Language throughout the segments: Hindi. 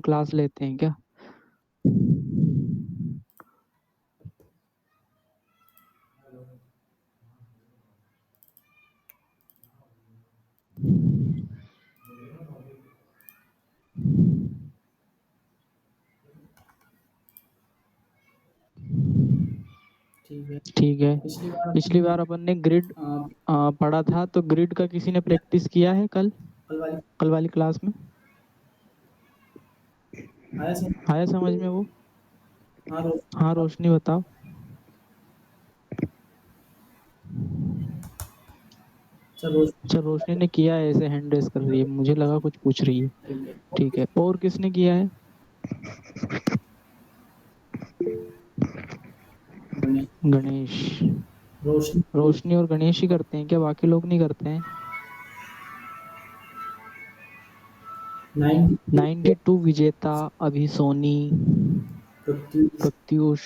क्लास लेते हैं क्या? ठीक है। पिछली बार अपन ने ग्रिड पढ़ा था, तो ग्रिड का किसी ने प्रैक्टिस किया है कल वाली क्लास में? आया समझ में वो? हाँ रोशनी बताओ। अच्छा रोशनी ने किया है, ऐसे हैंड रेस कर रही है, मुझे लगा कुछ पूछ रही है। ठीक है, और किसने किया है? गणेश। रोशनी और गणेश ही करते हैं क्या, बाकी लोग नहीं करते हैं? 92 विजेता, अभी सोनी, प्रत्युष,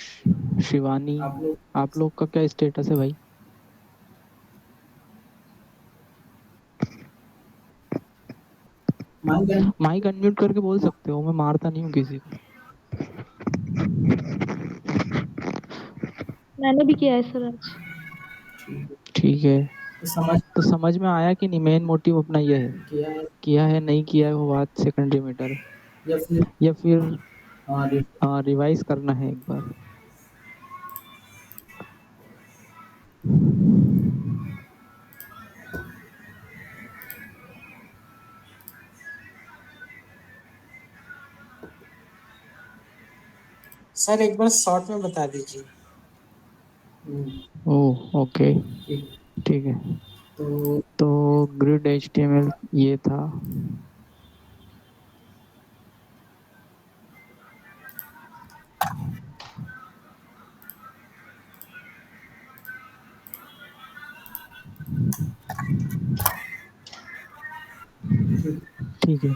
शिवानी। आप लोग का क्या स्टेटस है भाई? माइक अनम्यूट करके बोल सकते हो, मैं मारता नहीं हूँ किसी को। मैंने भी किया है सर आज। ठीक है, तो समझ में आया कि नहीं? मेन मोटिव अपना ये है, किया है नहीं किया है वो बात सेकेंडरी मैटर है, या फिर रिवाइज करना है एक बार? सर एक बार शॉर्ट में बता दीजिए। ओह ओके, ठीक है। तो ग्रिड HTML ये था। ठीक है,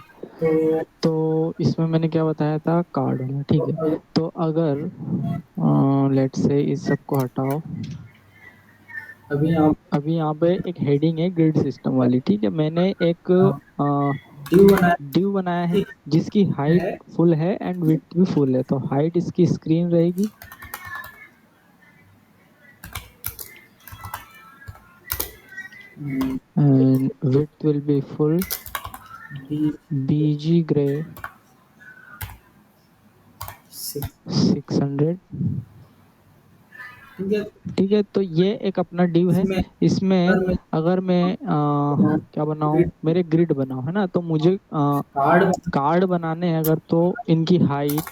तो इसमें मैंने क्या बताया था, कार्ड वाला। ठीक है, तो अगर लेट्स से इस सब को हटाओ, अभी यहाँ पे एक हेडिंग है ग्रिड सिस्टम वाली। ठीक है, मैंने एक डिव बनाया है जिसकी हाइट फुल है एंड विड्थ भी फुल है, तो हाइट इसकी स्क्रीन रहेगी, and width will be full, BG gray 600। ठीक है, तो ये एक अपना डिव है। इसमें अगर मैं क्या बनाऊं, मेरे ग्रिड बनाओ है ना, तो मुझे कार्ड बनाने हैं अगर, तो इनकी हाइट,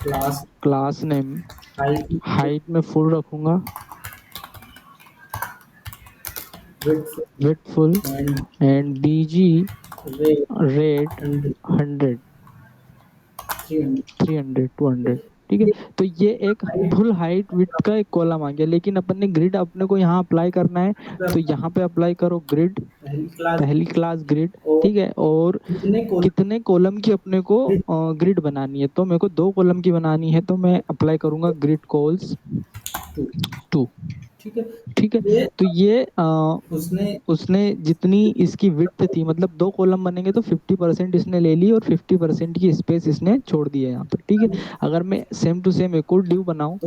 क्लास नेम हाइट में फुल रखूंगा, width full, and BG rate 100, 300, 200। ठीक है, तो ये एक फुल हाइट विड्थ का एक कॉलम आ गया, लेकिन अपन ने ग्रिड अपने को यहाँ अप्लाई करना है, तो यहाँ पे अप्लाई करो ग्रिड, पहली क्लास ग्रिड। ठीक है, और कितने कॉलम की अपने को ग्रिड बनानी है, तो मेरे को 2 कॉलम की बनानी है, तो मैं अप्लाई करूंगा ग्रिड कॉल्स 2। ठीक है, तो ये उसने जितनी इसकी विड्थ थी, मतलब 2 कॉलम बनेंगे तो 50% इसने ले ली और 50% की स्पेस इसने छोड़ दी है यहाँ पर। ठीक है, अगर मैं सेम टू सेम एक और डिव बनाऊं,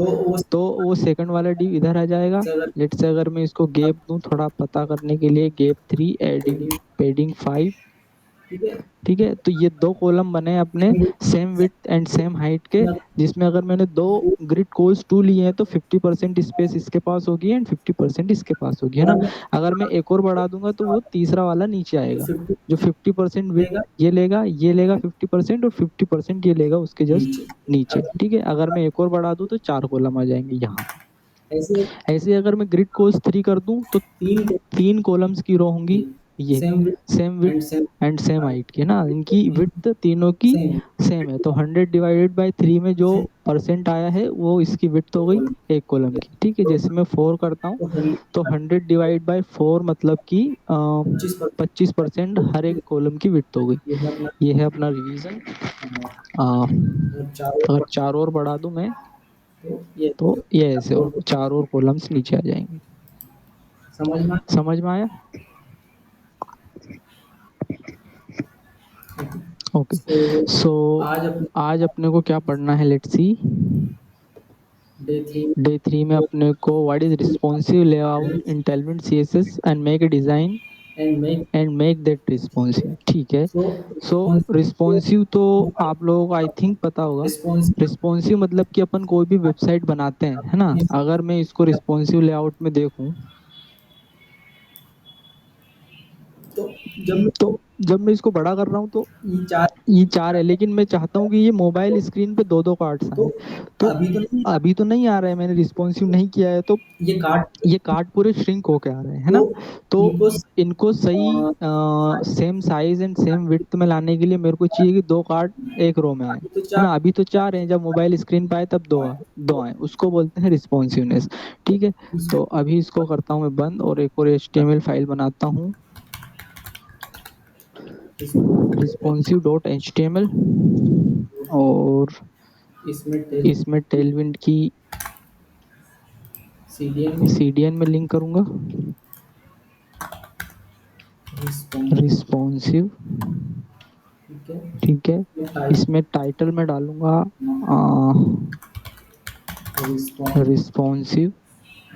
तो वो सेकंड वाला डिव इधर आ जाएगा। लेट्स से अगर मैं इसको गैप दूं थोड़ा पता करने के लिए, गैप 3, एडिंग पेडिंग 5। ठीक है, तो ये 2 कॉलम बने अपने same width and same height के, जिसमें अगर मैंने 2 ग्रिड कॉल्स 2 लिए हैं तो 50% स्पेस इसके पास होगी एंड 50% इसके पास होगी, है ना। अगर मैं एक और बढ़ा दूंगा तो वो तीसरा वाला नीचे आएगा, जो 50% विड्थ ये लेगा, ये लेगा 50% और 50% ये लेगा उसके जस्ट नीचे। ठीक है, अगर मैं एक और बढ़ा दूं तो 4 कॉलम आ जाएंगे यहाँ पे। ऐसे अगर मैं ग्रिड कॉल्स 3 कर दूं तो 3 कॉलम्स की रो होंगी, ये same width and same height की, है ना, इनकी विड्थ तीनों की सेम है, तो 100 डिवाइडेड बाय 3 में जो परसेंट आया है वो इसकी विड्थ हो गई एक कॉलम की। ठीक है, जैसे मैं 4 करता हूँ तो 100 डिवाइड बाय 4 मतलब कि 25% हर एक कॉलम की विड्थ हो गई। ये है अपना रिवीजन। अगर 4 और बढ़ा दूं मैं, तो ये ऐसे हो 4 और कॉलम्स नीचे आ जाएंगे। समझ में आया? ओके, सो सो आज अपने आज अपने को क्या पढ़ना है, let's see. Day three day three में अपने को what is responsive layout in Tailwind CSS and make a design and make and make that responsive. ठीक है। सो सो रिस्पॉन्सिव तो आप लोगों को आई थिंक पता होगा। रिस्पॉन्स रिस्पॉन्सिव मतलब कि अपन कोई भी वेबसाइट बनाते हैं, है ना, अगर मैं इसको रिस्पॉन्सिव लेआउट में देखूं, तो जब तो जब मैं इसको बड़ा कर रहा हूँ तो ये चार ये चार है, लेकिन मैं चाहता हूँ कि ये मोबाइल स्क्रीन पे दो दो कार्ड्स तो आए। तो अभी तो नहीं अभी तो नहीं आ रहा है, मैंने रिस्पॉन्सिव नहीं किया है, तो ये कार्ड ये कार्ड पूरे श्रिंक होके आ रहे हैं, है तो ना। तो इनको इनको सही same size and same width में लाने के लिए मेरे को चाहिए कि दो कार्ड एक रो में आए, अभी तो है चार ना। अभी तो चार हैं, जब मोबाइल स्क्रीन पे आए तब दो आए, उसको बोलते हैं रिस्पॉन्सिवनेस। ठीक है। तो अभी इसको करता हूँ मैं बंद और एक और HTML फाइल बनाता हूँ, रिस्पॉन्सिव डॉट HTML, और इसमें टेल इसमें टेलविंड की सीडीएन में CDN में लिंक करूंगा, रिस्पॉन्स रिस्पॉन्सिव। ठीक है ठीक है। टाइप इसमें टाइटल में डालूंगा response responsive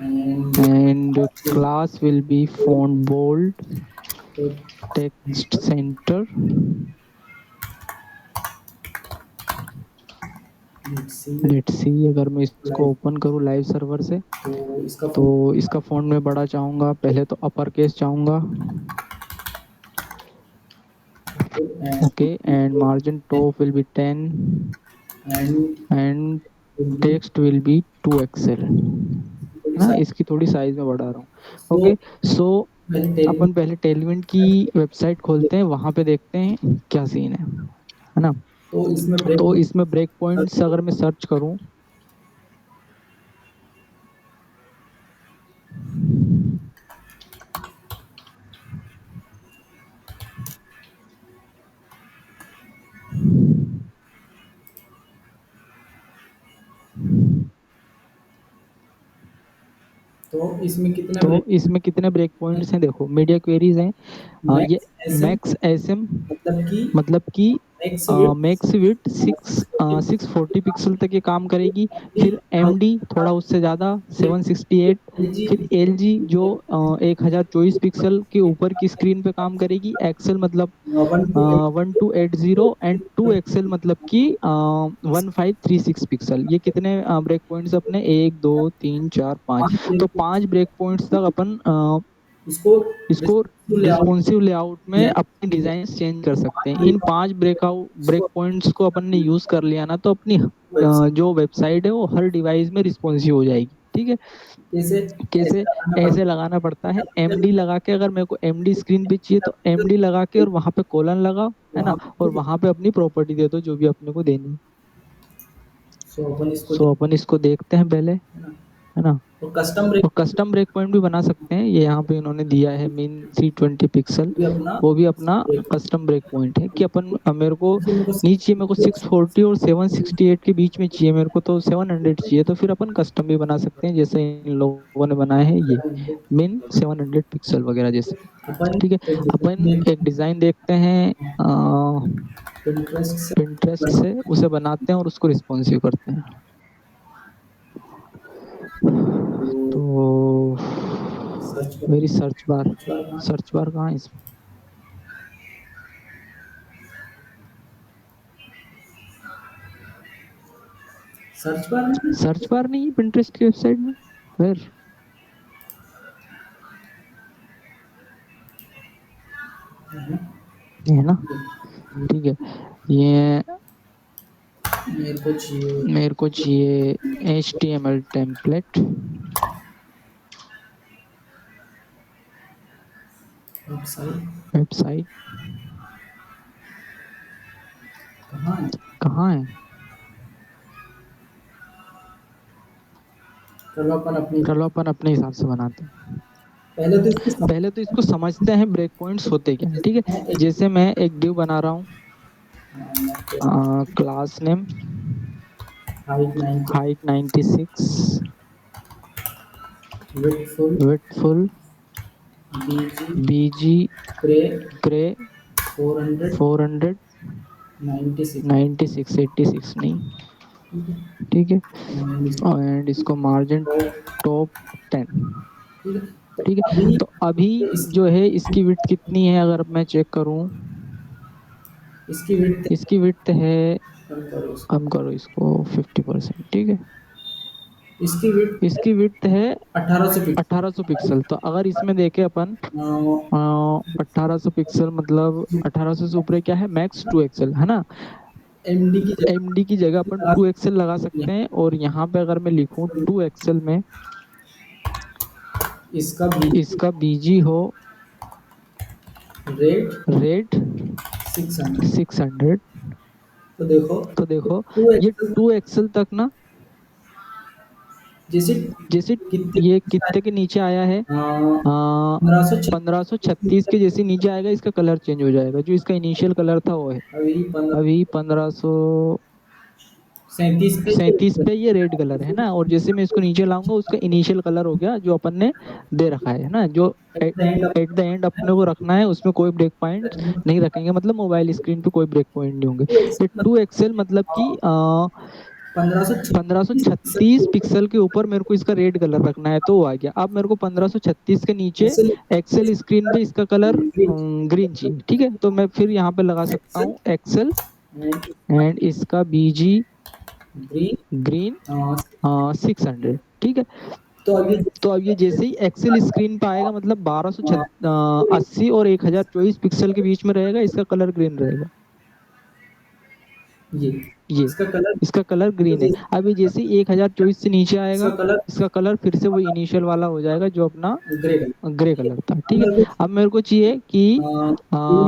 and and class will be font bold text centre. Let's see let's see, अगर मैं इसको ओपन करूँ लाइव सर्वर से, तो इसका तो इसका फॉन्ट मैं बड़ा चाहूंगा, पहले तो अपर केस चाहूंगा। Okay, and margin top will be 10 and and text will B 2 XL, है ना। इसकी थोड़ी साइज में बढ़ा रहा हूँ। So okay. सो पहले टेल अपन पहले टेलविंड की वेबसाइट खोलते हैं, वहां पे देखते हैं क्या सीन है ना। तो इसमें ब्रेक तो इसमें ब्रेक पॉइंट्स अगर मैं सर्च करूं, तो इसमें कितने तो ब्रेक इसमें कितने ब्रेक पॉइंट्स हैं, देखो मीडिया क्वेरीज हैं। ये मैक्स एसएम मैक्स एसएम मतलब कि मतलब कि max width max width 640 pixel तक ये काम करेगी। फिर MD थोड़ा उससे ज़्यादा 768। एलजी फिर LG जो 1024 पिक्सल के ऊपर की स्क्रीन पे काम करेगी। एक्सेल मतलब 1 to 8 1280 एंड 2 XL मतलब कि 1536 पिक्सल। ये कितने ब्रेक पॉइंट्स अपने, एक दो तीन चार पाँच, तो 5 ब्रेक पॉइंट्स तक अपन इसको इसको लेआउट रिस्पॉन्सिव लेआउट में किया अपनी डिजाइन चेंज कर सकते हैं। इन ब्रेक 5 ब्रेक पॉइंट्स को अपन ने यूज कर लिया ना, तो अपनी जो वेबसाइट है वो हर डिवाइस में रिस्पॉन्सिव हो जाएगी। ठीक है। जैसे ऐसे कैसे, लगाना ऐसे पड़ता लगाना पड़ता है, है MD लगा के, अगर मेरे को MD स्क्रीन पे चाहिए तो MD लगा के और वहां पे कोलन लगाओ, है वहां ना, और वहां पे अपनी प्रॉपर्टी दे दो जो भी अपने को देनी है। सो अपन इसको सो अपन इसको देखते हैं पहले, है ना है ना। और कस्टम ब्रेक और कस्टम ब्रेक पॉइंट भी बना सकते हैं, ये यहाँ पे इन्होंने दिया है मीन 320 पिक्सल। भी अपना वो भी अपना ब्रेक कस्टम ब्रेक पॉइंट है कि अपन मेरे को जैसे मेरे को नहीं चाहिए, मेरे को 640 और 768 के बीच में चाहिए, मेरे को तो 700 चाहिए, तो फिर अपन कस्टम भी बना सकते हैं, जैसे इन लोगों ने बनाया है ये मीन 700 पिक्सल वगैरह जैसे। अपन ठीक है। एक अपन डिजाइन एक डिजाइन देखते हैं इंटरेस्ट से पिंटरेस्ट से, उसे बनाते हैं और उसको रिस्पॉन्सिव करते हैं। तो तो सर्च मेरी करेंगे सर्च बार, कहाँ सर्च बार कहाँ है इसमें? सर्च बार में सर्च बार नहीं है पिंटरेस्ट की वेबसाइट में, फिर है है ना। ठीक है। ये मेरे को चाहिए मेरे को चाहिए HTML टेम्पलेट, वेबसाइट वेबसाइट कहाँ है कहाँ है। चलो अपन अपनी चलो अपन अपने हिसाब से बनाते हैं। पहले तो इसको पहले तो इसको समझते हैं ब्रेक पॉइंट्स होते क्या हैं। ठीक है। समझते हैं एक जैसे मैं एक डिव बना रहा हूँ, class name height 90 height 96, width full width full, BG BG grey grey 400 400, 96। 96, 86 नहीं। ठीक है, एंड इसको मार्जिन टॉप 10। ठीक है। तो ठीक है, अभी तो अभी इसकी जो है इसकी विड्थ कितनी है अगर मैं चेक करूं, इसकी विड्थ इसकी विड्थ है, कम करो इसको। कम करो इसको 50%। ठीक है, इसकी विड्थ इसकी विड्थ है 1800 पिक्सल। 1800 पिक्सल। तो अगर इसमें देखें अपन, अ, 1800 पिक्सल मतलब 1800 से ऊपर क्या है, मैक्स 2 एक्सएल है ना। एमडी की जगह एमडी की जगह अपन लगा 2 एक्सएल लगा सकते सकते हैं, और यहाँ पे अगर मैं लिखूं 2 एक्सएल में इसका बी इसका बीजी हो रेट रेट 600। 600, तो देखो तो देखो टू ये एक्सल 2 एक्सएल तक ना, जैसे जैसे कितने ये कितने के नीचे आया है, 1536 के जैसे नीचे आएगा इसका कलर चेंज हो जाएगा, जो इसका इनिशियल कलर था वो है। अभी 15 अभी 37 पे 1537 पे ये रेड कलर है ना, और जैसे मैं इसको नीचे लाऊंगा उसका इनिशियल कलर हो गया जो अपन ने दे रखा है ना, जो एंड एट द एंड अपने को रखना है, उसमें कोई ब्रेक पॉइंट नहीं रखेंगे, मतलब मोबाइल स्क्रीन पे कोई ब्रेक पॉइंट नहीं होंगे। ये 2 एक्सएल मतलब कि 1536 1536 पिक्सल के ऊपर मेरे को इसका रेड कलर रखना है, तो वो आ गया। अब मेरे को 1536 के नीचे एक्सेल एक्सेल स्क्रीन पे इसका कलर ग्रीन चाहिए। ठीक है, तो मैं फिर यहाँ पे लगा सकता एक्सेल हूँ एक्सेल, एंड एंड इसका बीजी ग्रीन। ग्रीन 600। ठीक है, तो अभी तो अब ये जैसे ही एक्सेल स्क्रीन पे आएगा मतलब 1280 और 1024 पिक्सल के बीच में रहेगा, इसका कलर ग्रीन रहेगा। ये ये इसका कलर इसका कलर ग्रीन है। जैसे अभी जैसे ही 1024 से नीचे इसका आएगा कलर इसका कलर फिर से वो इनिशियल वाला हो जाएगा जो अपना ग्रे कलर। ग्रे कलर था। ठीक है, अब अब मेरे को चाहिए कि मेरे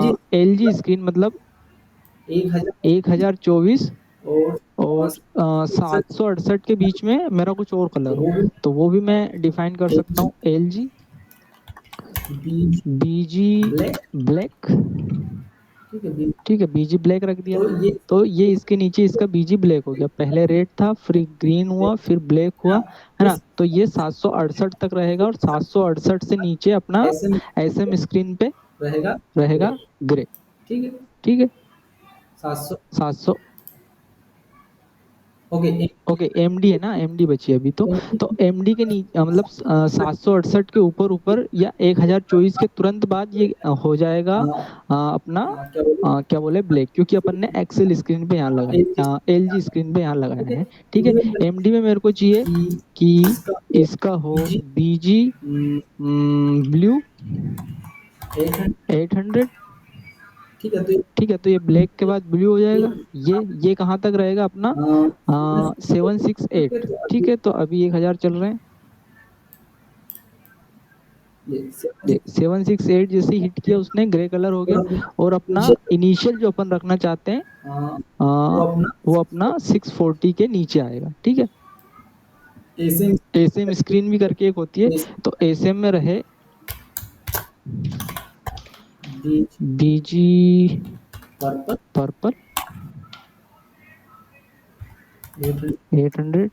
को एल जी स्क्रीन मतलब 1024 1024 और और 768 के बीच में मेरा कुछ और तो कलर हो, वो भी तो वो भी मैं डिफाइन कर सकता हूँ, एल जी बीच बीजी ब्लैक। ब्लैक। ठीक है बी। ठीक है, बीजी ब्लैक रख दिया। तो ये तो ये इसके नीचे इसका बीजी ब्लैक हो गया, पहले रेड था फिर ग्रीन हुआ फिर ब्लैक हुआ, है ना। इस तो ये 768 तक रहेगा, और 768 से नीचे अपना ऐसे में एसएम स्क्रीन पे रहेगा ग्रे। रहेगा ग्रे। ठीक है ठीक है, 700। 700। ओके ओके, एमडी है ना, एमडी बची है अभी तो एमडी के नीचे मतलब 768 के ऊपर ऊपर या 1024 के तुरंत बाद ये हो जाएगा अपना क्या बोलूं क्या बोले ब्लैक, क्योंकि अपन ने एक्सेल स्क्रीन पे यहाँ लगाया, एलजी स्क्रीन पे यहाँ लगाया है। ठीक है, कि एमडी में मेरे को चाहिए कि इसका इसका हो बीजी बीजी ब्लू 800। 800। ठीक है तो ठीक है, तो ये ब्लैक के बाद ब्लू हो ये जाएगा। ये कहाँ तक रहेगा अपना, 768। तो ठीक अभी है, तो अभी 1000 चल रहे हैं। ये देख 768 जैसे हिट किया उसने ग्रे कलर हो गया, और अपना इनिशियल जो अपन रखना चाहते हैं वो अपना वो अपना 640 के नीचे आएगा। ठीक है, ऐसे एसएम स्क्रीन भी करके एक होती है, तो एसएम में रहे बीच बीजी पर्पल पर्पल 800। 800।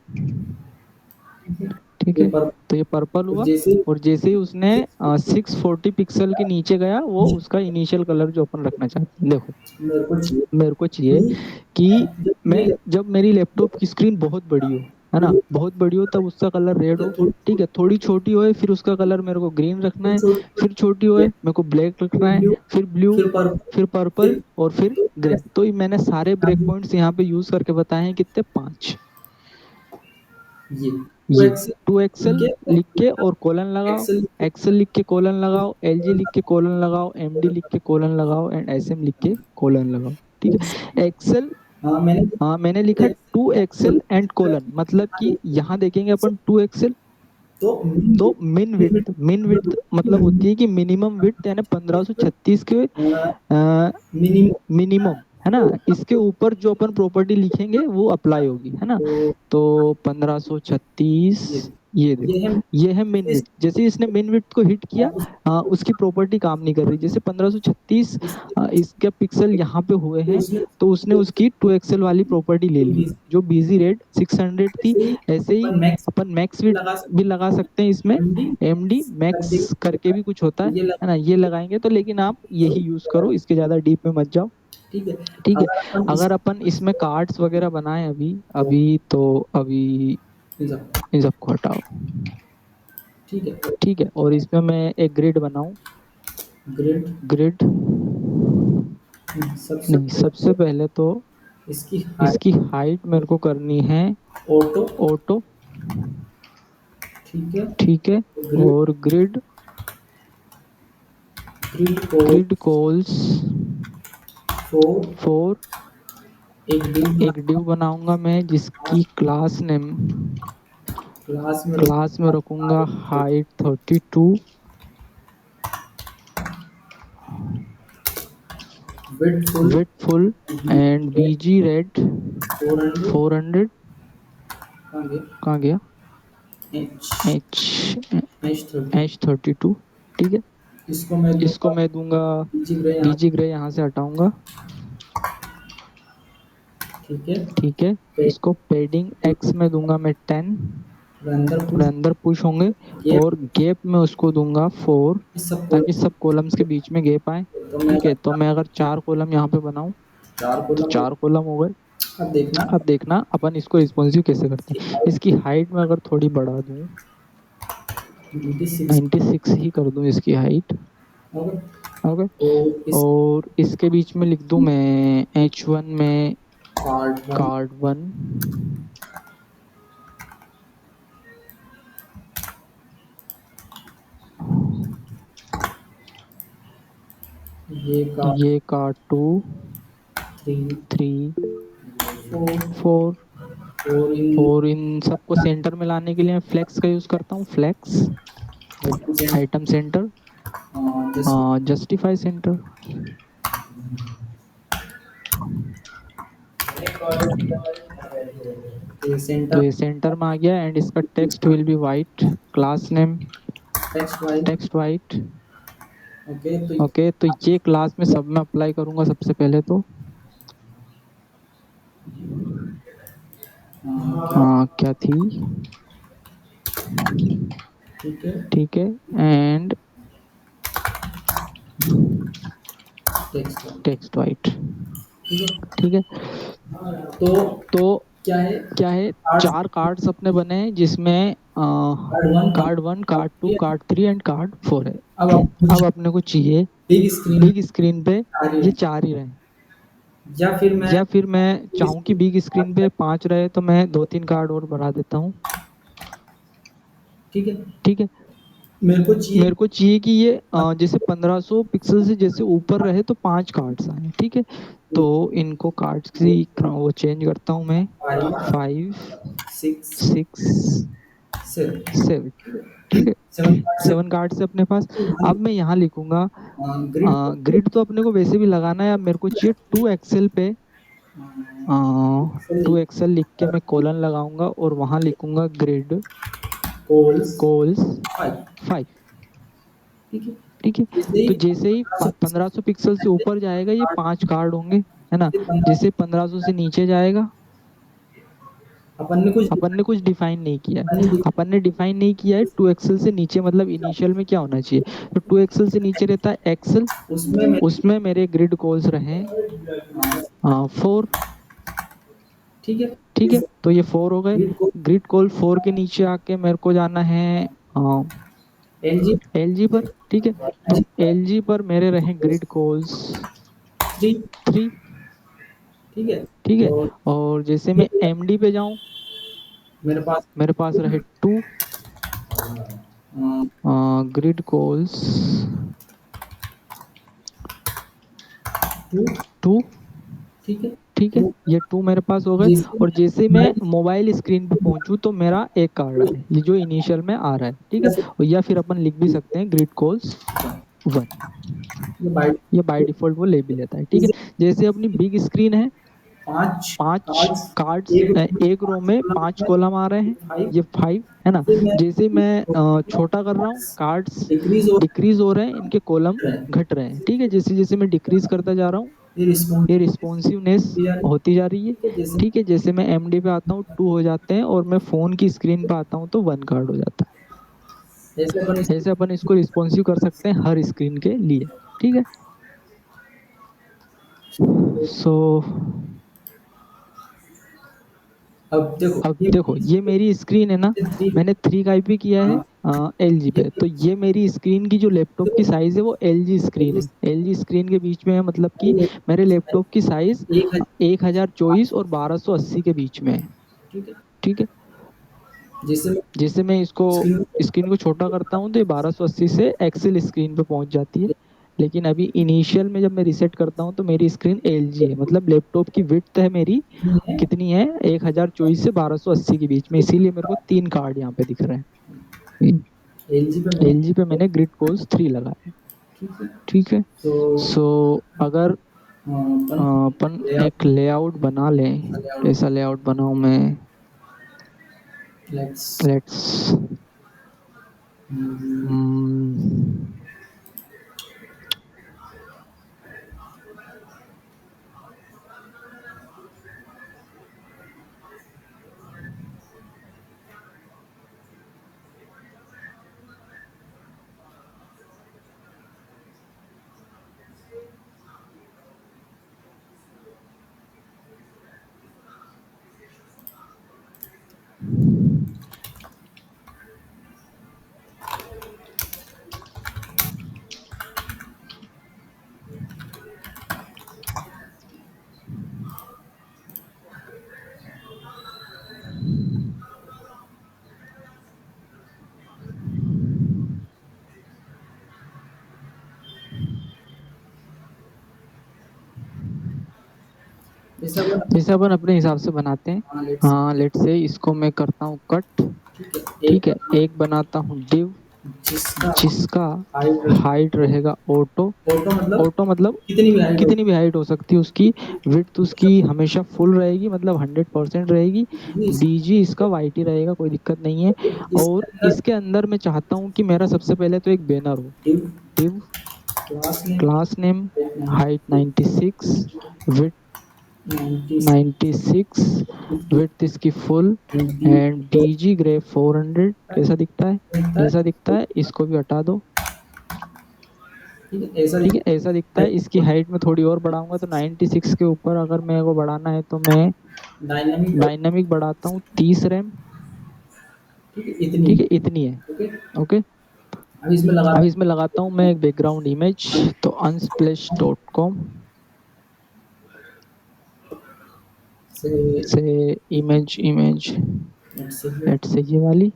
ठीक ये है, पर्पल तो ये पर्पल हुआ, जैसे और जैसे ही उसने 640 पिक्सल के नीचे गया वो उसका इनिशियल कलर जो अपन रखना चाहते हैं। देखो मेरे को चाहिए मेरे को चाहिए कि कि जब मैं, ये जब मेरी लैपटॉप की स्क्रीन बहुत बड़ी हो, है ना, बहुत बड़ी हो तब उसका कलर रेड हो। ठीक है, थोड़ी छोटी होए फिर उसका कलर मेरे को ग्रीन रखना है, छोटी फिर छोटी होए मेरे को ब्लैक रखना है, ब्लू फिर ब्लू, फिर पर्पल फिर पर्पल, फिर और फिर तो ग्रे। तो ये मैंने सारे ब्रेक पॉइंट्स यहाँ पे यूज करके बताए हैं, कितने, 5। ये टू ये एक्स 2 एक्सएल के लिख के और कोलन लगाओ, एक्सेल एक्सेल लिख के कोलन लगाओ, एलजी लिख के कोलन लगाओ, एमडी लिख के कोलन लगाओ, एंड एसएम लिख के कोलन लगाओ। ठीक है, एक्सेल, हाँ मैंने हाँ मैंने लिखा 2 एक्सएल एंड कोलन, मतलब कि यहाँ देखेंगे अपन 2 एक्सएल, तो तो मिन विड्थ मतलब होती है कि मिनिमम विड्थ, यानी 1536 के मिनिमम मिनिमम, है ना, इसके ऊपर जो अपन प्रॉपर्टी लिखेंगे वो अप्लाई होगी, है ना। तो तो 1536, ये ये ये देखो है ये है मिन विड्थ। जैसे इसने मिन विड्थ को हिट किया, उस उसकी प्रॉपर्टी काम नहीं कर रही। जैसे 1536 इसके इसके पिक्सल यहाँ पे हुए तो हैं, उसने तो उसने उसकी 2 एक्सएल वाली प्रॉपर्टी ले ली, जो बीजी रेट 600 थी। ऐसे ही ऐसे ही अपन मैक्स अपन मैक्स विड्थ लगा भी लगा सकते हैं इसमें, सकते एमडी एमडी करके मैक्स करके भी कुछ होता ये है ना, ये लगाएंगे तो। लेकिन आप यही यूज करो, इसके ज्यादा डीप में मत जाओ। ठीक है। ठीक है। अगर अपन इस अगर अपन इसमें कार्ड्स वगैरह बनाए अभी अभी तो अभी इन सबको हटाओ। ठीक है। ठीक है, और इसमें मैं एक ग्रिड बनाऊं। ग्रिड ग्रिड सबसे नहीं, सबसे पहले पहले तो इसकी हाइट इसकी हाइट मेरे को करनी है ऑटो। ऑटो। ठीक है। ठीक है, ग्रिड और ग्रिड ग्रिड को ग्रिड कॉल्स फोर फोर। एक डिव एक डिव बनाऊंगा मैं जिसकी क्लास नेम क्लास में क्लास में रखूंगा height 32, width full width full and BG red 400 400। आगे कहाँ गया? H H H 30। एच 32। ठीक है, इसको मैं इसको दूंगा मैं दूंगा बीजी ग्रे यहाँ। बीजी ग्रे, यहाँ से हटाऊंगा। ठीक है। ठीक है, पे इसको पेडिंग एक्स में दूंगा मैं 10, अंदर थोड़े पुश अंदर पुश होंगे। ये और गैप में उसको दूंगा 4, सब ताकि सब कॉलम्स के बीच में गैप आए। तो मैं ठीक है, तो मैं अगर 4 कॉलम यहाँ पे बनाऊं चार तो कॉलम 4 कॉलम हो गए। अब देखना अब देखना अपन इसको रिस्पॉन्सिव कैसे करते इसकी हैं। हाइट इसकी हाइट में अगर थोड़ी बढ़ा दूं, 96 96 ही कर दूं इसकी हाइट। होगा। ओके, तो इस और इसके बीच में लिख दूं मैं H1 में पार्ट वन कार्ड 1। ये का ये कार्ड 2, थ्री 3, फोर 4। और इन और इन सबको सेंटर में लाने के लिए मैं फ्लेक्स का यूज करता हूँ। फ्लेक्स आइटम सेंटर, जैसे जस्टिफाई सेंटर। ये तो सेंटर ये सेंटर में आ गया एंड इसका text will B white, class name text wise. Text white. Okay तो ओके, तो ये क्लास में सब में अप्लाई करूंगा सबसे पहले तो। क्या क्या थी? ठीक है ठीक है, and text wise. Text white. ठीक ठीक है, है तो तो क्या है क्या है, कार्ड 4 कार्ड्स अपने बने हैं जिसमें one card 1, card 2, card 3 and card 4 है। अब आप कुछ अब अपने को चाहिए बिग स्क्रीन बिग स्क्रीन पे आ रही ये है 4 ही रहे, या फिर मैं या फिर मैं चाहूँ कि बिग स्क्रीन पे 5 रहे तो मैं 2-3 कार्ड और बढ़ा देता हूँ। ठीक है ठीक है, मेरे को चाहिए मेरे को चाहिए कि ये जैसे 1500 पिक्सल से जैसे ऊपर रहे तो 5 कार्ड्स आए। ठीक है, तो इनको कार्ड्स की वो चेंज करता हूँ मैं। 5, 6 6, 7 7। ठीक है, 7 7 कार्ड्स है अपने पास। अब मैं यहाँ लिखूंगा ग्रिड ग्रिड तो अपने को वैसे भी लगाना है। अब मेरे को चाहिए 2 एक्सेल पे, 2 एक्सेल लिख के मैं कॉलन लगाऊंगा और वहां लिखूंगा ग्रिड कोल्स कॉल्स 5। 5। ठीक है ठीक है, जैसे ही तो जैसे ही 1500 पिक्सल से ऊपर जाएगा ये 5 कार्ड होंगे, है ना। जैसे 1500 से नीचे जाएगा, अपन ने कुछ अपन ने कुछ डिफाइन नहीं किया अपन है। ने अपन ने डिफाइन नहीं किया है 2 एक्सेल से नीचे, मतलब इनिशियल में क्या होना चाहिए। तो 2 एक्सेल से नीचे रहता है एक्सेल, उसमें मैं उसमें मेरे ग्रिड कॉल्स रहे 4। ठीक है ठीक है, इस तो ये 4 हो गए। ग्रिड को ग्रिड कॉल 4 के नीचे आके मेरे को जाना है एलजी एल जी पर। ठीक है, तो एल जी पर मेरे रहे ग्रिड कॉल्स 3। 3। ठीक है ठीक है, और और जैसे ये मैं एमडी पे जाऊं मेरे पास मेरे पास रहे 2 ग्रिड कॉल्स 2। 2। ठीक है ठीक है, तो ये 2 मेरे पास हो गए। जैसे और जैसे मैं मैं मोबाइल स्क्रीन पे पहुंचूं तो मेरा एक कार्ड है, ये जो इनिशियल में आ रहा है। ठीक है, और या फिर अपन लिख भी सकते हैं ग्रिड कॉल्स 1। ये बाइट ये बाय डिफॉल्ट वो ले भी लेता है। ठीक है, जैसे अपनी बिग स्क्रीन है, 5 5 कार्ड्स कार्ड्स एक एक रो में 5 कॉलम आ रहे हैं, 5 ये 5 है ना। से मैं जैसे मैं छोटा कर रहा हूँ, कार्ड्स डिक्रीज और डिक्रीज हो रहे हैं, इनके कॉलम रहे हैं घट रहे हैं। ठीक है, जैसे जैसे मैं डिक्रीज करता जा रहा हूँ ये रिस्पॉन्स ये रिस्पॉन्सिवनेस भी आ रही होती जा रही है। है जैसे ठीक है, जैसे मैं एमडी पे आता हूँ 2 हो जाते हैं, और मैं फोन की स्क्रीन पे आता हूँ तो 1 कार्ड हो जाता जैसे अपन है। ऐसे अपन इसको रिस्पॉन्सिव कर सकते हैं हर स्क्रीन के लिए। ठीक है, सो अब देखो अब ये देखो ये मेरी स्क्रीन है ना, थ्री। मैंने 3 का आईपी किया है हाँ, एल जी ये पे, तो ये मेरी स्क्रीन की जो लैपटॉप की साइज है वो एल जी स्क्रीन ये है, एल जी स्क्रीन के बीच में है, मतलब कि मेरे लैपटॉप की साइज एक है। 1024 और 1280 के बीच में है। ठीक है, ठीक है, जिससे मैं जैसे मैं इसको स्क्रीन स्क्रीन को छोटा करता हूँ तो ये 1280 से एक्सेल स्क्रीन पे पहुंच जाती है। लेकिन अभी इनिशियल में जब मैं रिसेट करता हूँ तो मेरी स्क्रीन एल जी है, मतलब लैपटॉप की विड्थ है मेरी कितनी है? कितनी है, 1024 से 1280 के बीच में, इसीलिए मेरे को 3 कार्ड यहाँ पे दिख रहे हैं। एलजी पे मैंने, एलजी पे मैंने ग्रिड कोर्स 3 लगाया है। ठीक है। ठीक है, तो सो अगर अपन अपन लेआउट एक लेआउट बना लें, लेआउट कैसा लेआउट बनाऊं मैं, लेट्स लेट्स जैसे अपन, जैसे अपन अपने हिसाब से बनाते हैं। हाँ लेट्स, हाँ लेट से इसको मैं करता हूँ कट। ठीक है, ठीक एक है, एक बनाता हूँ डिव जिसका जिसका हाइट हाइट रहेगा ऑटो। फोटो मतलब ऑटो मतलब कितनी भी हाइट कितनी भी हाइट हो सकती है उसकी, विड्थ उसकी हमेशा फुल रहेगी, मतलब 100% रहेगी। होगी, बीजी इसका वाइट ही रहेगा, कोई दिक्कत नहीं है। इसके और अंदर इसके अंदर मैं चाहता हूँ कि मेरा सबसे पहले तो एक बैनर हो। Div div class name class name height 96, width 96 96, width इसकी full, D and DG grey 400। कैसा दिखता है, होता है, ऐसा दिखता है, इसको भी हटा दो। ठीक है, ऐसा ठीक है, दिखता ऐसा दिखता है। इसकी हाइट में थोड़ी और बढ़ाऊंगा तो 96 के ऊपर अगर मेरे को बढ़ाना है तो मैं है डायनामिक, डायनामिक बढ़ाता हूँ 30 रैम। ठीक है, इतनी, ठीक है, इतनी है। ओके। ओके, अब इसमें लगा अब इसमें लगाता हूँ मैं एक बैकग्राउंड इमेज, तो unsplash.com से से इमेज इमेज से लेट से ये वाली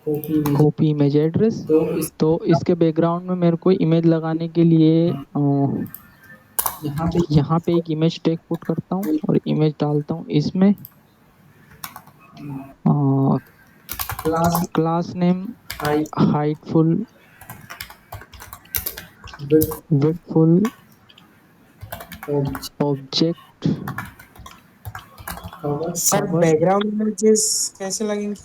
copy image, copy image address. तो इस तो इसके बैकग्राउंड में मेरे को इमेज लगाने के लिए यहाँ पे यहाँ पे एक इमेज टैग पुट करता हूँ और इमेज डालता हूँ इसमें। Class class name height height full, width width full, object object cover sir cover. Background images कैसे लगेंगे?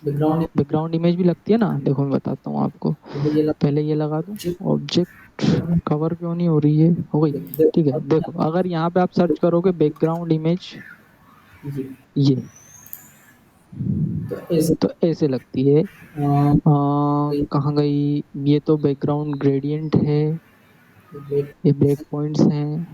बैकग्राउंड, बैकग्राउंड इमेज भी लगती है ना, देखो मैं बताता हूँ आपको। पहले ये लगा पहले ये लगा दूँ, ऑब्जेक्ट, ऑब्जेक्ट कवर क्यों नहीं हो रही है, हो गई। ठीक है, देखो अगर यहाँ पे आप सर्च करोगे बैकग्राउंड इमेज, जी, ये तो ऐसे तो ऐसे लगती है। अ, कहाँ गई, ये तो बैकग्राउंड ग्रेडियंट है, ये ये ब्रेक पॉइंट्स हैं,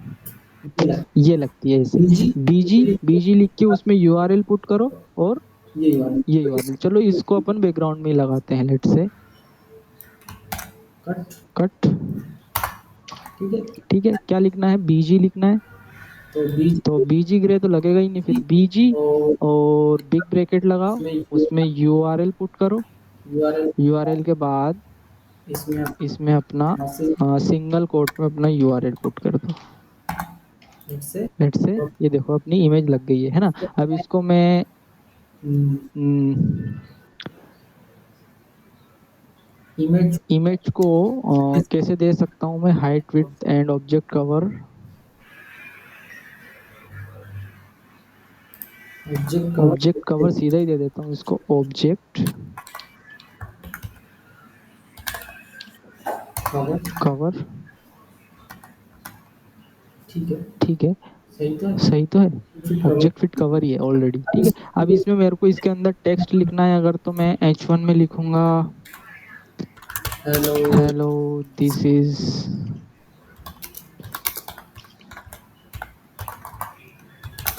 लगा ये लगती है ऐसे। बीजी, बीजी बीजी लिख के उसमें यूआरएल पुट करो और ये वाला ये यूआरएल, चलो इसको अपन बैकग्राउंड में ही लगाते हैं लेट से कट, कट। ठीक है। ठीक है, क्या लिखना है, बीजी लिखना है, तो बीज तो बीजी ग्रे तो लगेगा ही नहीं, फिर बीजी और और बिग ब्रैकेट लगाओ, इसमें उसमें यूआरएल पुट करो। यूआरएल यूआरएल के बाद इसमें इसमें अपना मैसेज सिंगल कोट में अपना यूआरएल पुट कर दो। से लेट से ये देखो अपनी इमेज लग गई है ना। अब इसको मैं इमेज इमेज को कैसे दे सकता हूँ मैं, height width and object cover. Object object cover cover सीधा ही दे देता हूँ इसको, ऑब्जेक्ट कवर, कवर। ठीक है, ठीक है, सही तो है, सही तो है, फिर कवर ऑब्जेक्ट फिट कवर ही है ऑलरेडी। ठीक है, अब इसमें इसमें मेरे को इसके अंदर टेक्स्ट लिखना है, अगर तो मैं H1 में लिखूंगा hello hello this is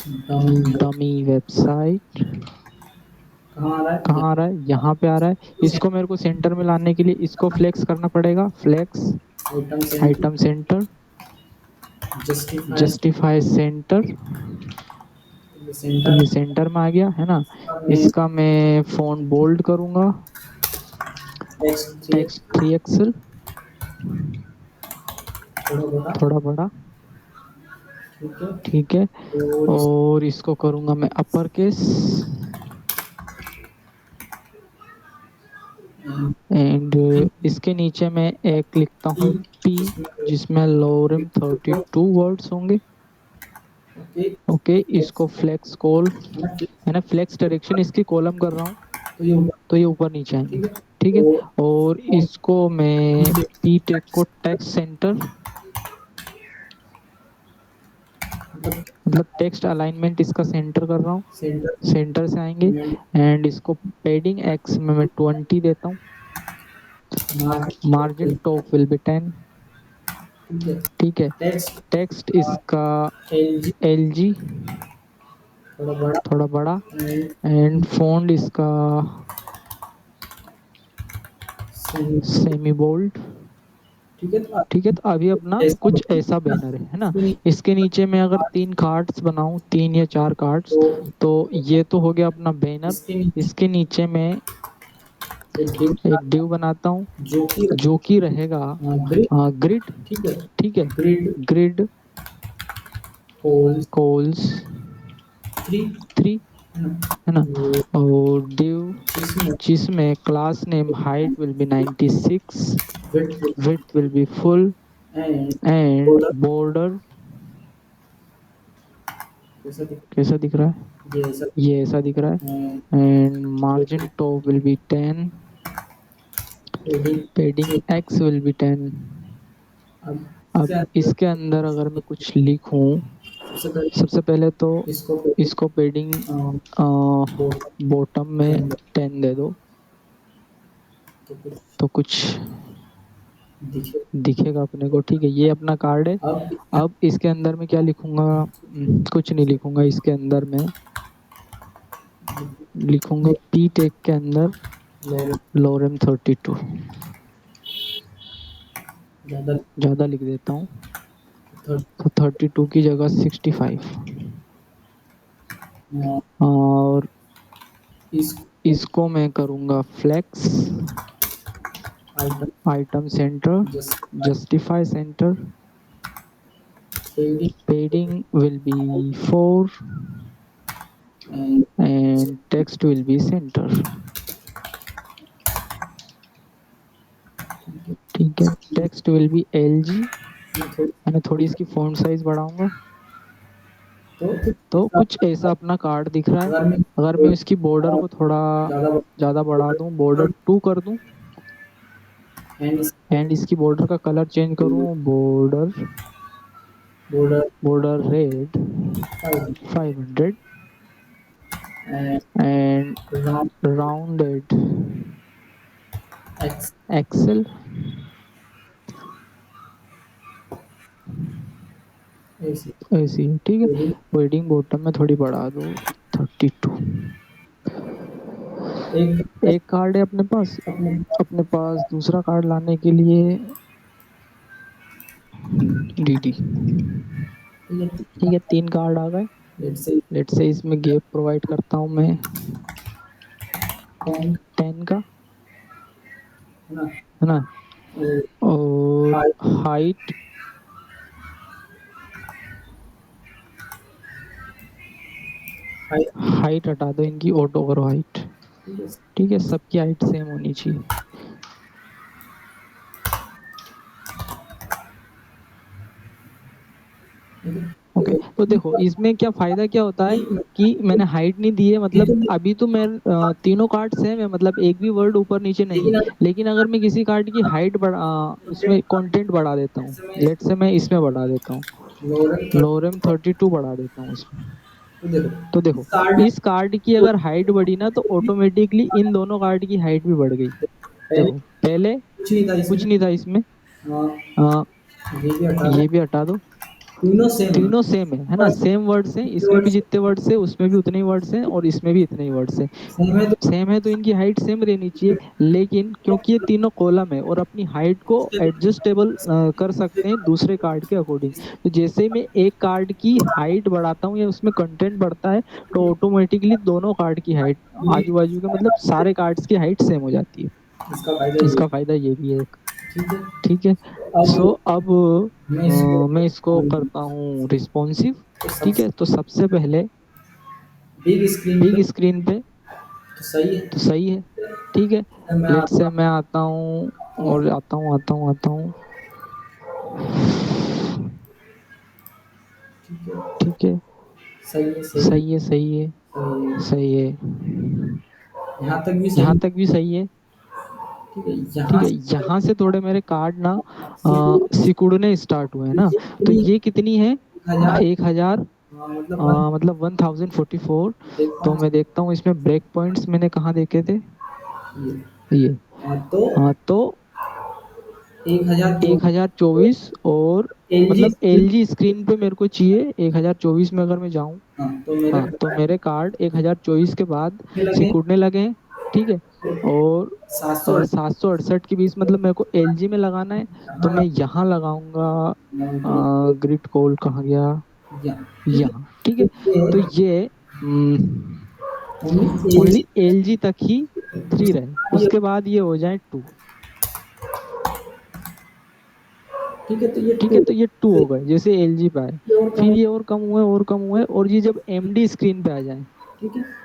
dummy website कहाँ आ रहा है, यहाँ पे आ रहा है। इसको मेरे को सेंटर में लाने के लिए इसको फ्लेक्स करना पड़ेगा, flex item centre, justify centre, तो ये सेंटर में आ गया है ना। इसका मैं फॉन्ट बोल्ड करूंगा, टेक्स्ट 3 एक्सेल, थोड़ा बड़ा, ठीक है। और इसको करूंगा मैं अपर केस एंड इसके नीचे मैं एक लिखता हूँ पी, जिसमें लोरेम 32 वर्ड्स होंगे। ओके, इसको फ्लेक्स कॉल है ना, फ्लेक्स डायरेक्शन इसकी कॉलम कर रहा हूँ तो ये ऊपर नीचे आएंगे, ठीक है। और इसको मैं पी टेक को टेक्स्ट सेंटर, मतलब टेक्स्ट अलाइनमेंट इसका सेंटर कर रहा हूँ, सेंटर से आएंगे। एंड इसको पेडिंग एक्स में मैं 20 देता हूँ, मार्जिन टॉप विल बी 10, ठीक है। टेक्स्ट इसका LG, थोड़ा बड़ा, एंड फॉन्ट इसका सेमी बोल्ड, ठीक है। तो अभी अपना कुछ ऐसा बैनर है ना। इसके नीचे मैं अगर 3 कार्ड्स बनाऊं, 3 या 4 कार्ड्स, तो ये तो हो गया अपना बैनर। इसके नीचे मैं एक डिव बनाता हूँ जो कि रहेगा ग्रिड, ठीक है, ग्रिड कॉल्स 3 है ना। और डिव जिसमें class name height will be 96, width will be full, and border कैसा दिख रहा है, ये ऐसा दिख रहा है। And margin top will be 10, पेडिंग x will be 10। अब इसके अंदर अगर मैं कुछ लिखूं, सबसे पहले तो इसको पेडिंग बॉटम में 10 दे दो, तो कुछ दिखेगा अपने को, ठीक है। ये अपना कार्ड है। अब इसके अंदर में क्या लिखूंगा, कुछ नहीं लिखूंगा। इसके अंदर में लिखूंगा पी टेक के अंदर लोरेम 32, ज्यादा लिख देता हूँ, तो 32 की जगह 65। और इसको मैं करूंगा flex item centre, justify centre, padding will be 4 and text will be centre, ठीक है। टेक्स्ट विल बी LG, मैंने थोड़ी इसकी फॉन्ट साइज बढ़ाऊंगा, तो कुछ ऐसा अपना कार्ड दिख रहा है। अगर मैं इसकी बॉर्डर को थोड़ा ज्यादा बढ़ा दूं, बॉर्डर 2 कर दूं, एंड इसकी बॉर्डर का कलर चेंज करूं, border red 500 and rounded Excel, ऐसी, ठीक है। वेडिंग बॉटम में थोड़ी बढ़ा दो 32। एक कार्ड है अपने पास दूसरा कार्ड लाने के लिए DD, ठीक है। 3 कार्ड आ गए। लेट्स से इसमें गैप प्रोवाइड करता हूँ मैं 10 का, है ना। और हाइट हटा दो, इनकी ऑटो करो हाइट, ठीक है। सबकी हाइट सेम होनी चाहिए। ओके, तो देखो इसमें क्या फायदा क्या होता है कि मैंने हाइट नहीं दी है, मतलब अभी तो मैं तीनों कार्ड सेम है, मतलब एक भी वर्ड ऊपर नीचे नहीं है। लेकिन अगर मैं किसी कार्ड की हाइट उसमें कंटेंट बढ़ा देता हूँ, लेट से मैं इसमें बढ़ा देता हूँ, लोरेम 32 बढ़ा देता हूँ इसमें, तो देखो इस कार्ड की अगर हाइट बढ़ी ना, तो ऑटोमेटिकली इन दोनों कार्ड की हाइट भी बढ़ गई। देखो पहले कुछ नहीं था इसमें, ये भी हटा दो, तीनों सेम है ना, सेम वर्ड्स हैं, इसमें भी जितने वर्ड्स हैं उसमें भी उतने ही वर्ड्स हैं और इसमें भी इतने ही वर्ड्स हैं। सेम है तो इनकी हाइट सेम रहनी चाहिए, लेकिन क्योंकि ये तीनों कॉलम है और अपनी हाइट को एडजस्टेबल कर सकते हैं दूसरे कार्ड के अकॉर्डिंग, तो जैसे ही मैं एक कार्ड की हाइट बढ़ाता हूँ या उसमें कंटेंट बढ़ता है तो ऑटोमेटिकली दोनों कार्ड की हाइट, आजू बाजू के मतलब सारे कार्ड्स की हाइट सेम हो जाती है। इसका फायदा ये भी है एक। ठीक है, सो अब मैं इसको करता हूँ रिस्पॉन्सिव। ठीक है, तो सबसे पहले बिग स्क्रीन पे तो सही है। ठीक है, लेट से मैं आता हूँ और आता हूँ। ठीक है, सही है सही है सही है, यहाँ तक भी सही है। ठीक है, यहाँ से थोड़े मेरे कार्ड ना सिकुड़ने स्टार्ट हुए हैं ना, तो ये कितनी है, 1000, मतलब 1044। तो मैं देखता हूँ इसमें ब्रेक पॉइंट्स मैंने कहाँ देखे थे, ये। हाँ तो 1024 और मतलब एलजी स्क्रीन पे मेरे को चाहिए 1024 में अगर मैं जाऊँ। हाँ तो मेरे कार्ड 1024 के बाद सिकुड़ने लगे हैं। ठीक है, और 768 के बीच मतलब मेरे को एलजी में लगाना है, तो मैं यहाँ लगाऊंगा। ग्रिड कॉल कहाँ गया, यहाँ। ठीक है, तो ये ओनली एलजी तक ही 3 रहे, उसके बाद ये हो जाए 2। ठीक है, तो ये 2 हो गए जैसे एलजी पे आए, फिर ये और कम हुए और कम हुए, और ये जब एमडी स्क्रीन पे आ जाए।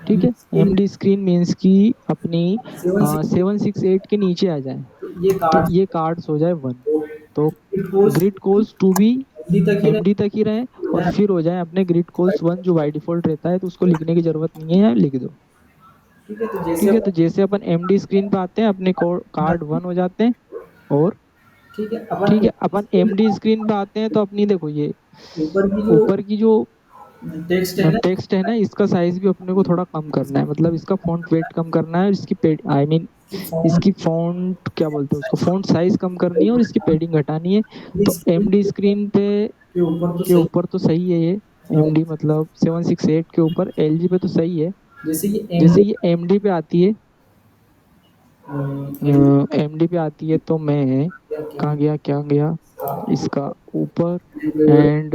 ठीक है, एमडी स्क्रीन मीन्स की अपनी 768 के नीचे आ जाए, तो ये कार्ड्स हो जाए 1। तो ग्रिड कॉल्स 2 भी एमडी तक ही रहे और फिर हो जाए अपने ग्रिड कॉल्स 1 जो बाय डिफॉल्ट रहता है, तो उसको लिखने की जरूरत नहीं है, या लिख दो। ठीक है, तो जैसे अपन एमडी स्क्रीन पे आते हैं अपने कार्ड 1 हो जाते हैं, और ठीक है अपन एमडी स्क्रीन पे आते हैं तो अपनी देखो ये ऊपर की जो टेक्स्ट है ना, इसका साइज भी अपने को थोड़ा कम करना है, मतलब इसका फॉन्ट वेट कम करना है, इसकी पेड आई मीन इसकी फॉन्ट क्या बोलते हैं उसको, फॉन्ट साइज कम करनी है और इसकी पेडिंग घटानी है। तो एमडी स्क्रीन पे के ऊपर तो सही है ये, एमडी मतलब 768 के ऊपर, एलजी पे तो सही है। जैसे ये एमडी पे आती है, एमडी पे आती है तो मैं कहाँ गया क्या गया, इसका ऊपर, एंड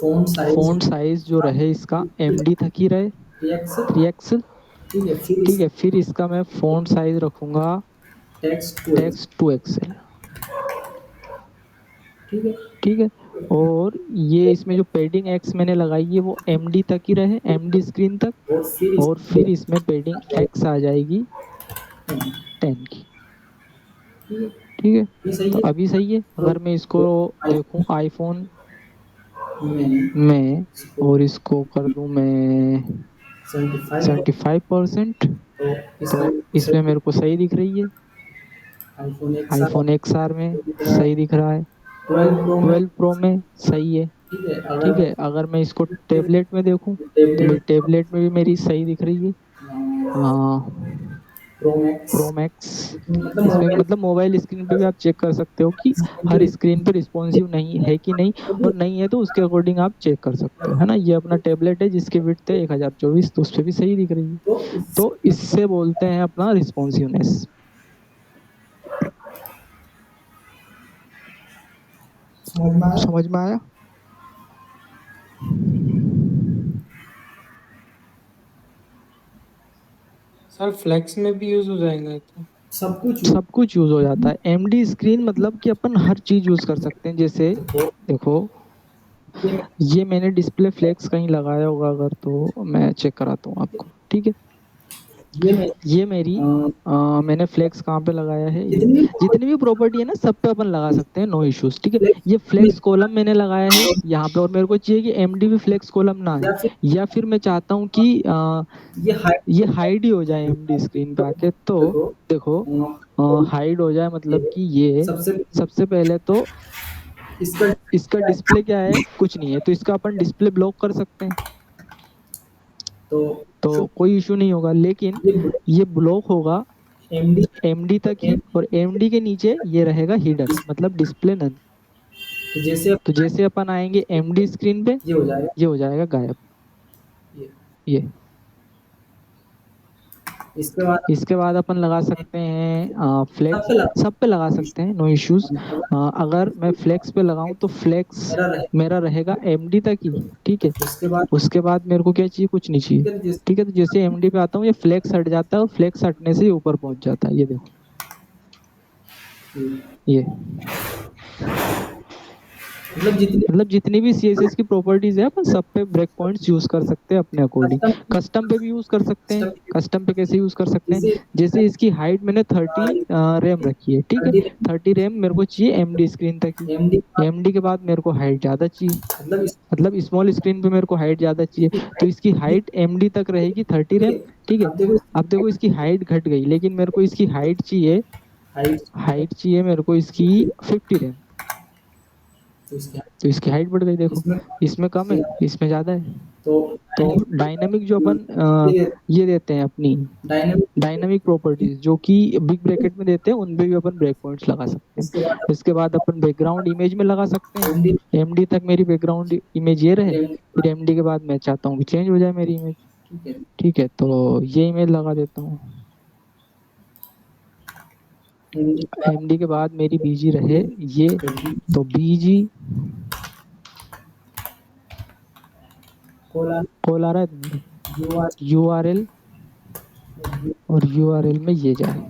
फ़ॉन्ट साइज जो रहे इसका एमडी तक ही रहे, 3 एक्सल। ठीक है, फिर इसका मैं फ़ॉन्ट साइज रखूंगा टेक्स्ट 2 एक्सल। ठीक है, और ये इसमें जो पेडिंग एक्स मैंने लगाई है वो एमडी तक ही रहे, एमडी स्क्रीन तक, और फिर इसमें पेडिंग एक्स आ जाएगी 10 की। ठीक है, तो अभी सही है। अगर मैं इसको देखूं आईफोन में और इसको कर दूं मैं 75%, तो इसमें मेरे को सही दिख रही है। आईफोन एक्स आर में सही दिख रहा है, 12 प्रो में सही है। ठीक है, अगर मैं इसको टेबलेट में देखूं तो मेरी टेबलेट में भी मेरी सही दिख रही है, प्रो मैक्स। इसमें मतलब मोबाइल स्क्रीन पे भी आप चेक कर सकते हो कि हर स्क्रीन पे रिस्पॉन्सिव नहीं है कि नहीं, और नहीं है तो उसके अकॉर्डिंग आप चेक कर सकते हो, है ना। ये अपना टेबलेट है जिसकी विड्थ है 1024, तो उस पर भी सही दिख रही है, तो इससे बोलते हैं अपना रिस्पॉन्सिवनेस। समझ में आया। सर फ्लेक्स में भी यूज हो जाएगा ये तो। सब कुछ यूज हो जाता है, एमडी स्क्रीन मतलब कि अपन हर चीज यूज कर सकते हैं। जैसे देखो ये मैंने डिस्प्ले फ्लेक्स कहीं लगाया होगा अगर, तो मैं चेक कराता हूँ आपको। ठीक है, ये मेरी मैंने फ्लेक्स कहाँ पे लगाया है, ये जितनी भी प्रॉपर्टी है ना सब पे अपन लगा सकते हैं, नो इश्यूज। ठीक है, ये फ्लेक्स कॉलम मैंने लगाया है यहाँ पे, और मेरे को चाहिए कि एमडी भी फ्लेक्स कॉलम ना है, या फिर मैं चाहता हूँ कि ये हाइड ही हो जाए एमडी स्क्रीन पे आके। तो देखो हाइड हो जाए मतलब कि ये सबसे पहले तो इसका डिस्प्ले क्या है, कुछ नहीं है, तो इसका अपन डिस्प्ले ब्लॉक कर सकते हैं, तो कोई इशू नहीं होगा। लेकिन ये ब्लॉक होगा एमडी तक ही, और एमडी के नीचे ये रहेगा हिडन, मतलब डिस्प्ले नन। तो जैसे अपन आएंगे एमडी स्क्रीन पे, ये हो जाएगा गायब। ये इसके बाद अपन लगा सकते हैं फ्लेक्स। सब पे लगा सकते हैं, नो इश्यूज। अगर मैं फ्लेक्स पे लगाऊं तो फ्लेक्स मेरा रहेगा एमडी तक ही, ठीक है। उसके बाद मेरे को क्या चाहिए, कुछ नहीं चाहिए, ठीक है। तो जैसे एमडी पे आता हूँ ये फ्लेक्स हट जाता है और फ्लेक्स हटने से ही ऊपर पहुंच जाता है, ये देखो ये। मतलब जितनी भी सीएसएस की प्रॉपर्टीज है अपन सब पे ब्रेक पॉइंट्स यूज कर सकते हैं अपने अकॉर्डिंग। कस्टम पे भी यूज कर सकते हैं। कस्टम पे कैसे यूज कर सकते हैं, जैसे इसकी हाइट मैंने 30 रैम रखी है, ठीक है। 30 रैम मेरे को चाहिए एमडी स्क्रीन तक ही। एमडी के बाद मेरे को हाइट ज्यादा चाहिए, मतलब स्मॉल स्क्रीन पे मेरे को हाइट ज्यादा चाहिए, तो इसकी हाइट एमडी तक रहेगी 30 रैम, ठीक है। अब देखो इसकी हाइट घट गई, लेकिन मेरे को इसकी हाइट चाहिए मेरे को इसकी 50 रैम, तो इसकी हाइट बढ़ गई। देखो इसमें कम है, इसमें ज्यादा है। तो डायनामिक जो अपन ये देते हैं अपनी डायनामिक प्रॉपर्टीज जो कि बिग ब्रैकेट में देते हैं, उन पे भी अपन ब्रेक पॉइंट्स लगा सकते हैं। इसके बाद अपन बैकग्राउंड इमेज में लगा सकते हैं। एमडी तक मेरी बैकग्राउंड इमेज ये रहे, फिर एमडी के बाद मैं चाहता हूँ कि चेंज हो जाए मेरी इमेज, ठीक है। तो ये इमेज लगा देता हूँ। एमडी के बाद मेरी बीजी रहे ये, तो बीजी कॉल आ रहा है, यूआरएल, और यूआरएल में ये जाए,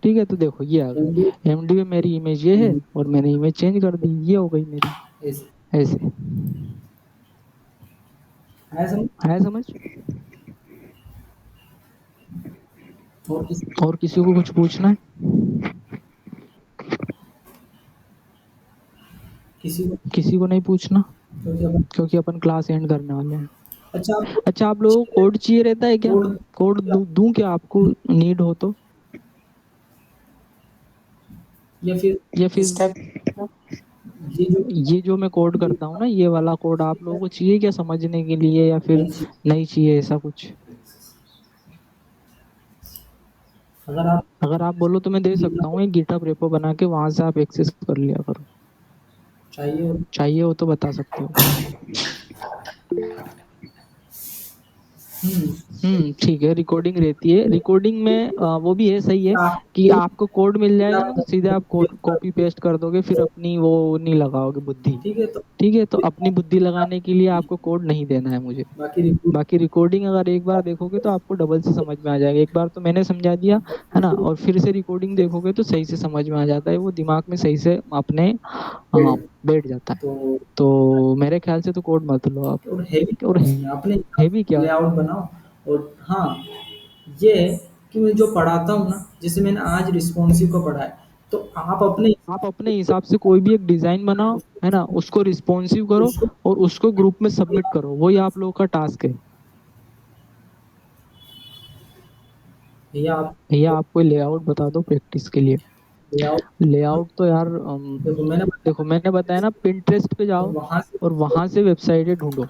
ठीक है। तो देखो ये आ गई एमडी में मेरी इमेज ये है, और मैंने इमेज चेंज कर दी, ये हो गई मेरी ऐसे। आया समझ? और किसी को कुछ पूछना है? किसी को नहीं पूछना, क्योंकि अपन क्लास एंड करने वाले हैं। अच्छा, आप लोगों को कोड चाहिए रहता है क्या? कोड दूं क्या आपको, नीड हो तो? या फिर स्टेप ये जो मैं कोड करता हूँ ना, ये वाला कोड आप लोगों को चाहिए क्या समझने के लिए, या फिर नहीं चाहिए ऐसा कुछ? अगर आप बोलो तो मैं दे सकता हूँ एक गिटहब रेपो बना के, वहां से आप एक्सेस कर लिया करो। चाहिए हो तो बता सकते हो। ठीक है। रिकॉर्डिंग रहती है, रिकॉर्डिंग में वो भी है, सही है कि आपको कोड मिल जाएगा ना, तो सीधे आप कोड कॉपी पेस्ट कर दोगे, फिर अपनी वो नहीं लगाओगे बुद्धि, ठीक है। तो अपनी बुद्धि लगाने के लिए आपको कोड नहीं देना है मुझे। बाकी रिकॉर्डिंग अगर एक बार देखोगे तो आपको डबल से समझ में आ जाएगा। एक बार तो मैंने समझा दिया है ना, और फिर से रिकॉर्डिंग देखोगे तो सही से समझ में आ जाता है, वो दिमाग में सही से अपने बैठ जाता है। तो मेरे ख्याल से तो कोड मत लो आप। और हैवी क्या? लेआउट बनाओ। और हाँ, ये है कि मैं जो पढ़ाता हूँ ना, जैसे मैंने आज रिस्पॉन्सिव को पढ़ा है, तो आप अपने हिसाब से कोई भी एक डिजाइन बनाओ, है ना, उसको रिस्पॉन्सिव करो और उसको ग्रुप में सबमिट करो, वही आप लोगों का टास्क है। भैया आप भैया आप कोई लेआउट बता दो प्रैक्टिस के लिए। लेआउट लेआउट तो यार देखो मैंने बताया ना, पिंटरेस्ट पे और जाओ वहाँ से और वहां से वेबसाइटें ढूंढो।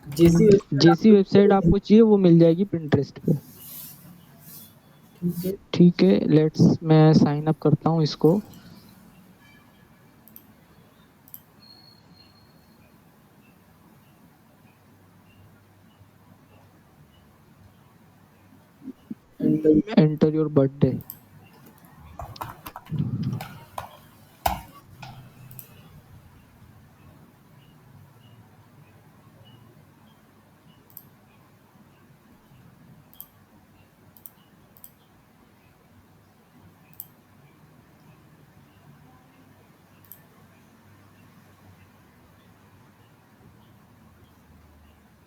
जैसी जैसी वेबसाइट आपको चाहिए वो मिल जाएगी पिंटरेस्ट पे। ठीक है। ठीक है, लेट्स मैं साइन अप करता हूँ इसको। Enter enter your birthday.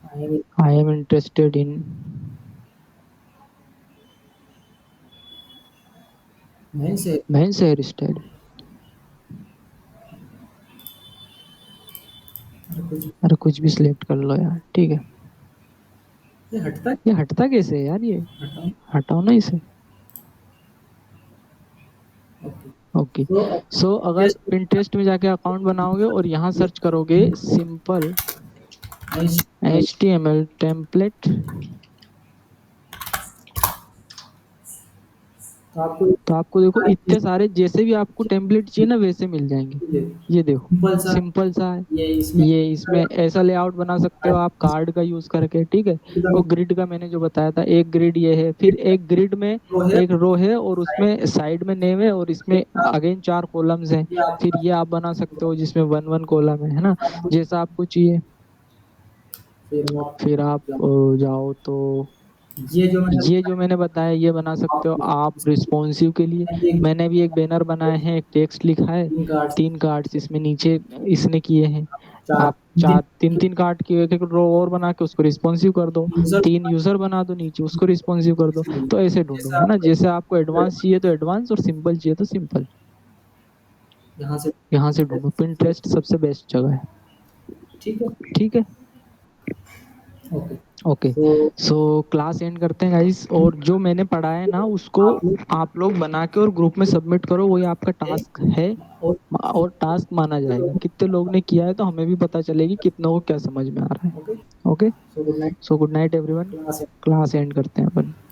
आएंगे। I am interested in. मैं से मेंस हेयर स्टाइल। कुछ अरे कुछ भी सिलेक्ट कर लो यार, ठीक है। ये हटता ये हटता कैसे है यार, ये हटाओ। हटाओ ना इसे। ओके। ओके। तो सो अगर पिंटरेस्ट में जाके अकाउंट बनाओगे और यहाँ सर्च करोगे सिंपल HTML HTML टेम्पलेट, आपको तो आपको देखो इतने सारे जैसे भी आपको टेम्पलेट चाहिए ना वैसे मिल जाएंगे। ये देखो सिंपल सा सिंपल सा है। ये इसमें ये इसमें ऐसा लेआउट बना सकते हो आप कार्ड का यूज करके, ठीक है। और ग्रिड का मैंने जो बताया था, एक ग्रिड ये है, फिर एक ग्रिड में रो है एक रो है और उसमें साइड में नेम है और इसमें अगेन 4 कॉलम्स हैं। ये फिर ये आप बना सकते हो जिसमें 1 1 कॉलम है ना, आपको जैसा आपको चाहिए। फिर वो फिर आप जाओ तो ये जो मैंने ये जो मैंने बताया ये बना सकते हो आप रिस्पॉन्सिव के लिए। एक मैंने भी एक बैनर बनाया है, एक टेक्स्ट लिखा है, तीन कार्ड 3 कार्ड्स इसमें नीचे इसने किए हैं। चार आप चार तीन तीन कार्ड की एक एक रो और बना के उसको रिस्पॉन्सिव कर दो। यूजर 3 यूजर बना दो नीचे, उसको रिस्पॉन्सिव कर दो। तो ऐसे ढूंढो, जैसे है ना, आपको जैसे आपको एडवांस चाहिए तो एडवांस और सिंपल चाहिए तो सिंपल। यहाँ से यहाँ से ढूंढो, पिंटरेस्ट सबसे बेस्ट जगह है। ठीक है। ठीक है, ओके ओके। तो सो क्लास एंड करते हैं गाइस, और जो मैंने पढ़ा है ना उसको आप लोग आप लोग बना के और ग्रुप में सबमिट करो, वही आपका ये टास्क है। और और टास्क माना जाएगा, कितने लोग ने किया है तो हमें भी पता चलेगी कितनों को क्या समझ में आ रहा है। Okay okay, so good night so good night everyone. Class class and करते हैं अपन।